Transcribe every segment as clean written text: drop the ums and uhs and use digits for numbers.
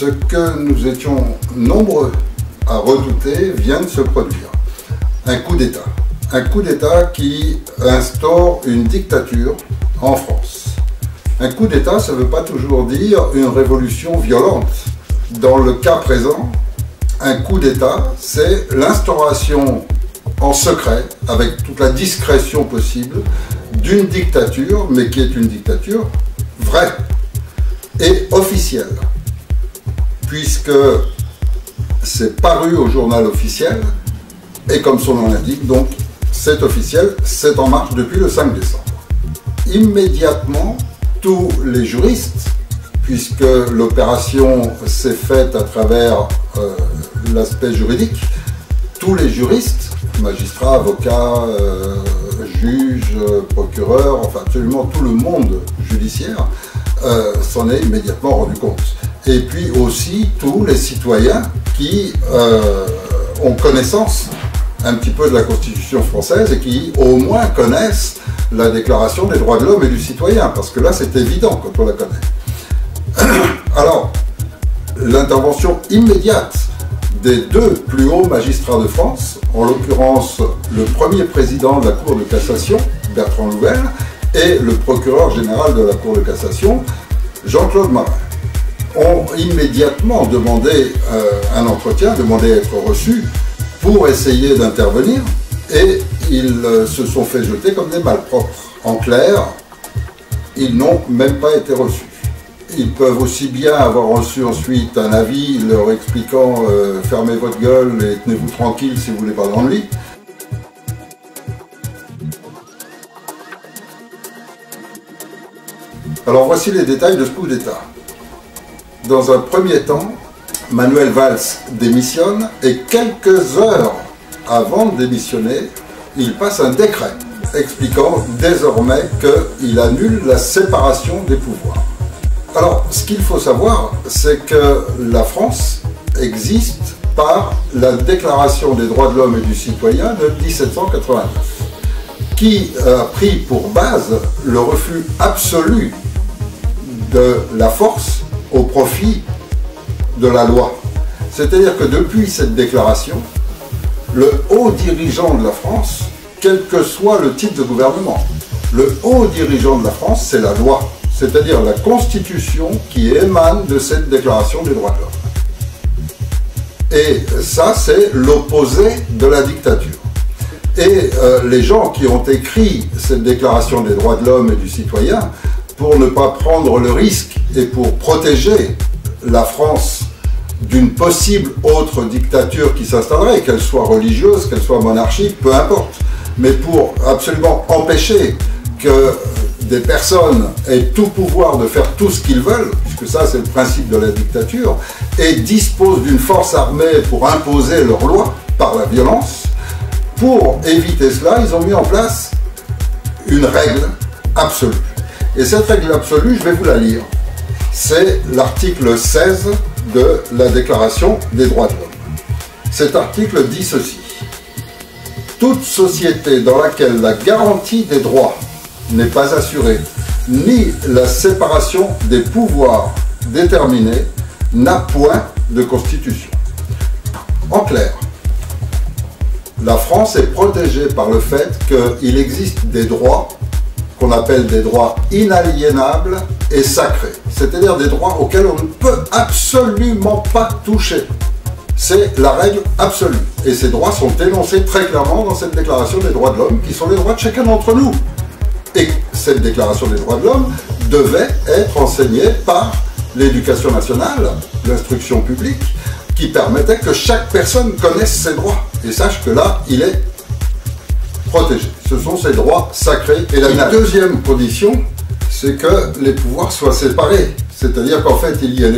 Ce que nous étions nombreux à redouter vient de se produire. Un coup d'État. Un coup d'État qui instaure une dictature en France. Un coup d'État, ça ne veut pas toujours dire une révolution violente. Dans le cas présent, un coup d'État, c'est l'instauration en secret, avec toute la discrétion possible, d'une dictature, mais qui est une dictature vraie et officielle, puisque c'est paru au journal officiel, et comme son nom l'indique, donc c'est officiel, c'est en marche depuis le 5 décembre. Immédiatement, tous les juristes, puisque l'opération s'est faite à travers l'aspect juridique, tous les juristes, magistrats, avocats, juges, procureurs, enfin absolument tout le monde judiciaire s'en est immédiatement rendu compte. Et puis aussi tous les citoyens qui ont connaissance un petit peu de la Constitution française et qui au moins connaissent la Déclaration des droits de l'homme et du citoyen, parce que là c'est évident quand on la connaît. Alors, l'intervention immédiate des deux plus hauts magistrats de France, en l'occurrence le premier président de la Cour de cassation, Bertrand Louvel, et le procureur général de la Cour de cassation, Jean-Claude Marin, ont immédiatement demandé un entretien, demandé à être reçus pour essayer d'intervenir, et ils se sont fait jeter comme des malpropres. En clair, ils n'ont même pas été reçus. Ils peuvent aussi bien avoir reçu ensuite un avis leur expliquant fermez votre gueule et tenez-vous tranquille si vous voulez pas d'ennui. Alors voici les détails de ce coup d'État. Dans un premier temps, Manuel Valls démissionne et quelques heures avant de démissionner, il passe un décret expliquant désormais qu'il annule la séparation des pouvoirs. Alors, ce qu'il faut savoir, c'est que la France existe par la Déclaration des droits de l'homme et du citoyen de 1789, qui a pris pour base le refus absolu de la force au profit de la loi. C'est-à-dire que depuis cette déclaration, le haut dirigeant de la France, quel que soit le type de gouvernement, le haut dirigeant de la France, c'est la loi. C'est-à-dire la Constitution qui émane de cette Déclaration des droits de l'homme. Et ça, c'est l'opposé de la dictature. Et les gens qui ont écrit cette Déclaration des droits de l'homme et du citoyen, pour ne pas prendre le risque et pour protéger la France d'une possible autre dictature qui s'installerait, qu'elle soit religieuse, qu'elle soit monarchique, peu importe, mais pour absolument empêcher que des personnes aient tout pouvoir de faire tout ce qu'ils veulent, puisque ça c'est le principe de la dictature, et disposent d'une force armée pour imposer leurs lois par la violence. Pour éviter cela, ils ont mis en place une règle absolue. Et cette règle absolue, je vais vous la lire. C'est l'article 16 de la Déclaration des droits de l'homme. Cet article dit ceci. Toute société dans laquelle la garantie des droits n'est pas assurée, ni la séparation des pouvoirs déterminée, n'a point de constitution. En clair, la France est protégée par le fait qu'il existe des droits qu'on appelle des droits inaliénables et sacrés, c'est-à-dire des droits auxquels on ne peut absolument pas toucher. C'est la règle absolue. Et ces droits sont énoncés très clairement dans cette Déclaration des droits de l'homme, qui sont les droits de chacun d'entre nous. Et cette Déclaration des droits de l'homme devait être enseignée par l'éducation nationale, l'instruction publique, qui permettait que chaque personne connaisse ses droits et sache que là, il est protégé. Ce sont ses droits sacrés et la deuxième condition, c'est que les pouvoirs soient séparés. C'est-à-dire qu'en fait, il y a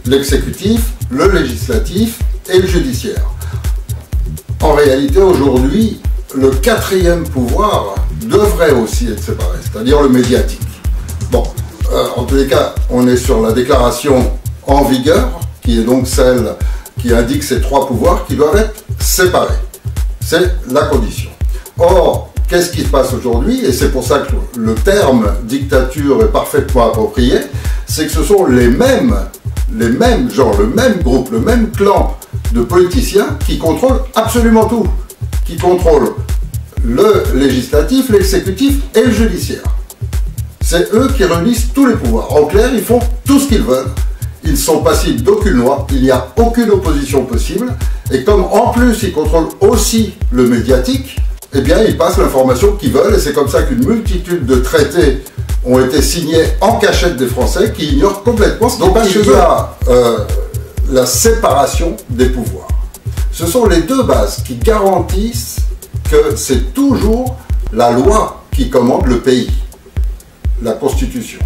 l'exécutif, le législatif et le judiciaire. En réalité, aujourd'hui, le quatrième pouvoir devrait aussi être séparé, c'est-à-dire le médiatique. Bon, en tous les cas, on est sur la déclaration en vigueur, qui est donc celle qui indique ces trois pouvoirs qui doivent être séparés. C'est la condition. Or, qu'est-ce qui se passe aujourd'hui? Et c'est pour ça que le terme dictature est parfaitement approprié, c'est que ce sont les mêmes les mêmes gens, le même groupe, le même clan de politiciens qui contrôlent absolument tout, qui contrôlent le législatif, l'exécutif et le judiciaire. C'est eux qui réunissent tous les pouvoirs. En clair, ils font tout ce qu'ils veulent. Ils sont passibles d'aucune loi, il n'y a aucune opposition possible. Et comme en plus ils contrôlent aussi le médiatique, eh bien ils passent l'information qu'ils veulent. Et c'est comme ça qu'une multitude de traités ont été signés en cachette des Français qui ignorent complètement ce qui passe chez eux. Il y a la séparation des pouvoirs. Ce sont les deux bases qui garantissent que c'est toujours la loi qui commande le pays, la Constitution.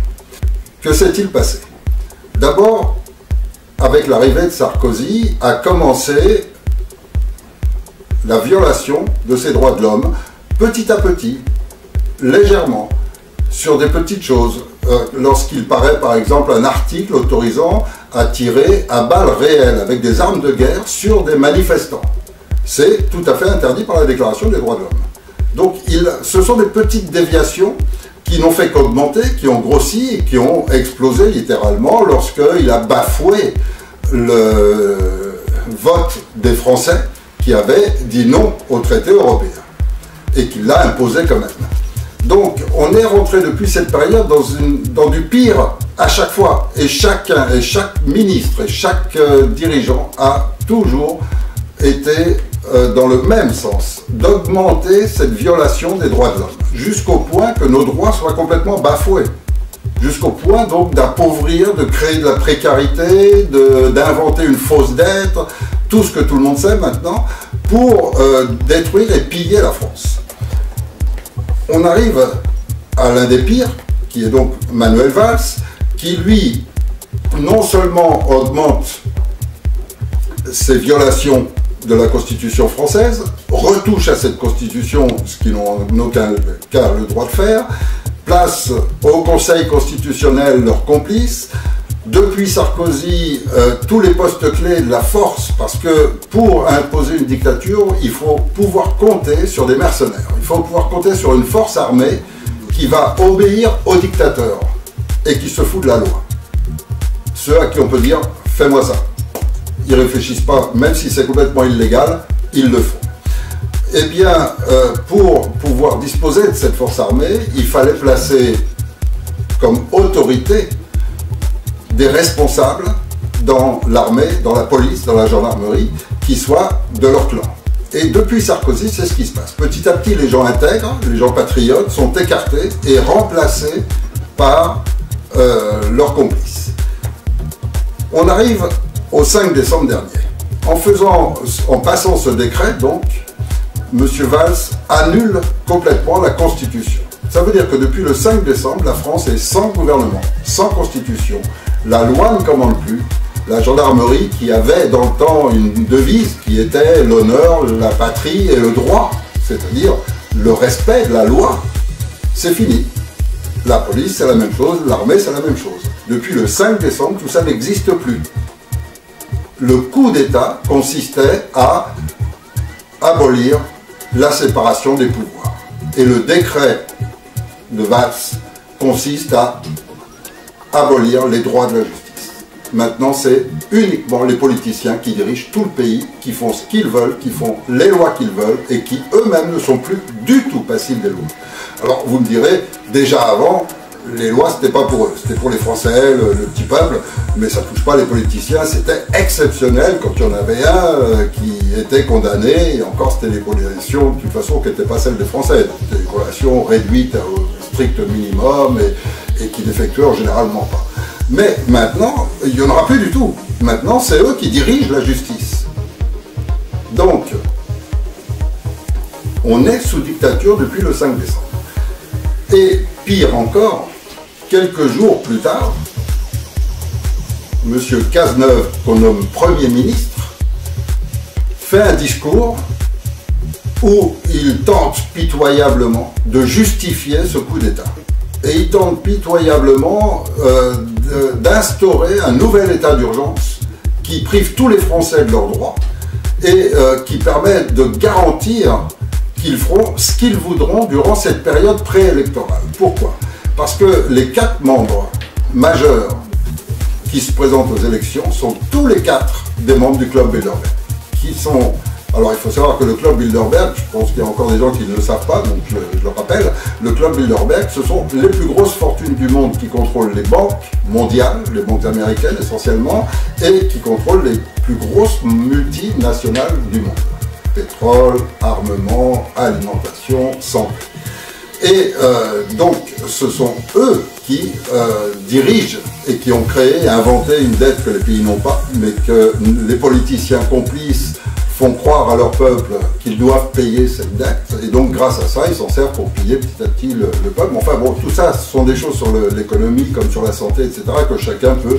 Que s'est-il passé? D'abord, avec l'arrivée de Sarkozy, a commencé la violation de ces droits de l'homme, petit à petit, légèrement, sur des petites choses. Lorsqu'il paraît par exemple un article autorisant à tirer à balles réelles avec des armes de guerre sur des manifestants. C'est tout à fait interdit par la Déclaration des droits de l'homme. Donc ce sont des petites déviations qui n'ont fait qu'augmenter, qui ont grossi et qui ont explosé littéralement lorsqu'il a bafoué le vote des Français qui avaient dit non au traité européen et qu'il l'a imposé quand même. Donc on est rentré depuis cette période dans du pire à chaque fois, et chacun, et chaque ministre et chaque dirigeant a toujours été dans le même sens, d'augmenter cette violation des droits de l'homme, jusqu'au point que nos droits soient complètement bafoués, jusqu'au point donc d'appauvrir, de créer de la précarité, d'inventer une fausse dette, tout ce que tout le monde sait maintenant, pour détruire et piller la France. On arrive à l'un des pires, qui est donc Manuel Valls, qui lui, non seulement augmente ces violations de la Constitution française, retouche à cette Constitution, ce qu'ils n'ont en aucun cas le droit de faire, place au Conseil constitutionnel leurs complices. Depuis Sarkozy, tous les postes clés de la force, parce que pour imposer une dictature, il faut pouvoir compter sur des mercenaires. Il faut pouvoir compter sur une force armée qui va obéir au dictateur et qui se fout de la loi. Ceux à qui on peut dire « fais-moi ça ». Ils ne réfléchissent pas, même si c'est complètement illégal, ils le font. Eh bien, pour pouvoir disposer de cette force armée, il fallait placer comme autorité des responsables dans l'armée, dans la police, dans la gendarmerie, qui soient de leur clan. Et depuis Sarkozy, c'est ce qui se passe. Petit à petit, les gens intègres, les gens patriotes sont écartés et remplacés par leurs complices. On arrive au 5 décembre dernier. En passant ce décret, donc, M. Valls annule complètement la Constitution. Ça veut dire que depuis le 5 décembre, la France est sans gouvernement, sans Constitution. La loi ne commande plus. La gendarmerie, qui avait dans le temps une devise qui était l'honneur, la patrie et le droit, c'est-à-dire le respect de la loi, c'est fini. La police, c'est la même chose, l'armée, c'est la même chose. Depuis le 5 décembre, tout ça n'existe plus. Le coup d'État consistait à abolir la séparation des pouvoirs. Et le décret de Valls consiste à abolir les droits de la justice. Maintenant, c'est uniquement les politiciens qui dirigent tout le pays, qui font ce qu'ils veulent, qui font les lois qu'ils veulent et qui eux-mêmes ne sont plus du tout passibles des lois. Alors, vous me direz, déjà avant, les lois, c'était pas pour eux, c'était pour les Français, le petit peuple, mais ça touche pas les politiciens. C'était exceptionnel quand il y en avait un qui était condamné, et encore c'était des condamnations de toute façon qui n'étaient pas celles des Français, c'était des condamnations réduites au strict minimum et qui n'effectuaient généralement pas. Mais maintenant, il n'y en aura plus du tout. Maintenant, c'est eux qui dirigent la justice. Donc, on est sous dictature depuis le 5 décembre. Et pire encore, quelques jours plus tard, M. Cazeneuve, qu'on nomme Premier ministre, fait un discours où il tente pitoyablement de justifier ce coup d'État. Et il tente pitoyablement d'instaurer un nouvel état d'urgence qui prive tous les Français de leurs droits et qui permet de garantir qu'ils feront ce qu'ils voudront durant cette période préélectorale. Pourquoi? Parce que les 4 membres majeurs qui se présentent aux élections sont tous les 4 des membres du club Bilderberg, qui sont... Alors il faut savoir que le club Bilderberg, je pense qu'il y a encore des gens qui ne le savent pas, donc je le rappelle, le club Bilderberg, ce sont les plus grosses fortunes du monde qui contrôlent les banques mondiales, les banques américaines essentiellement, et qui contrôlent les plus grosses multinationales du monde. Pétrole, armement, alimentation, santé. Et donc ce sont eux qui dirigent et qui ont créé et inventé une dette que les pays n'ont pas, mais que les politiciens complices font croire à leur peuple qu'ils doivent payer cette dette, et donc grâce à ça, ils s'en servent pour piller petit à petit le peuple. Enfin bon, tout ça, ce sont des choses sur l'économie, comme sur la santé, etc., que chacun peut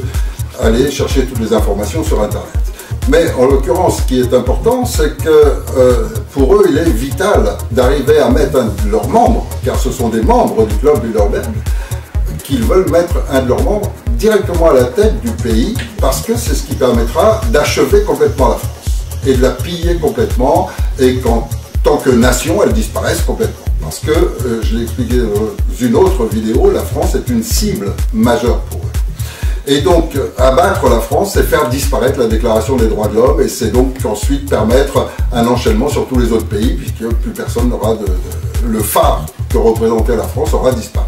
aller chercher toutes les informations sur Internet. Mais en l'occurrence, ce qui est important, c'est que pour eux, il est vital d'arriver à mettre un de leurs membres, car ce sont des membres du club Bilderberg, qu'ils veulent mettre un de leurs membres directement à la tête du pays, parce que c'est ce qui permettra d'achever complètement la France et de la piller complètement, et qu'en tant que nation, elle disparaisse complètement. Parce que, je l'ai expliqué dans une autre vidéo, la France est une cible majeure pour eux. Et donc, abattre la France, c'est faire disparaître la Déclaration des droits de l'homme, et c'est donc ensuite permettre un enchaînement sur tous les autres pays, puisque plus personne n'aura le phare que représentait la France aura disparu.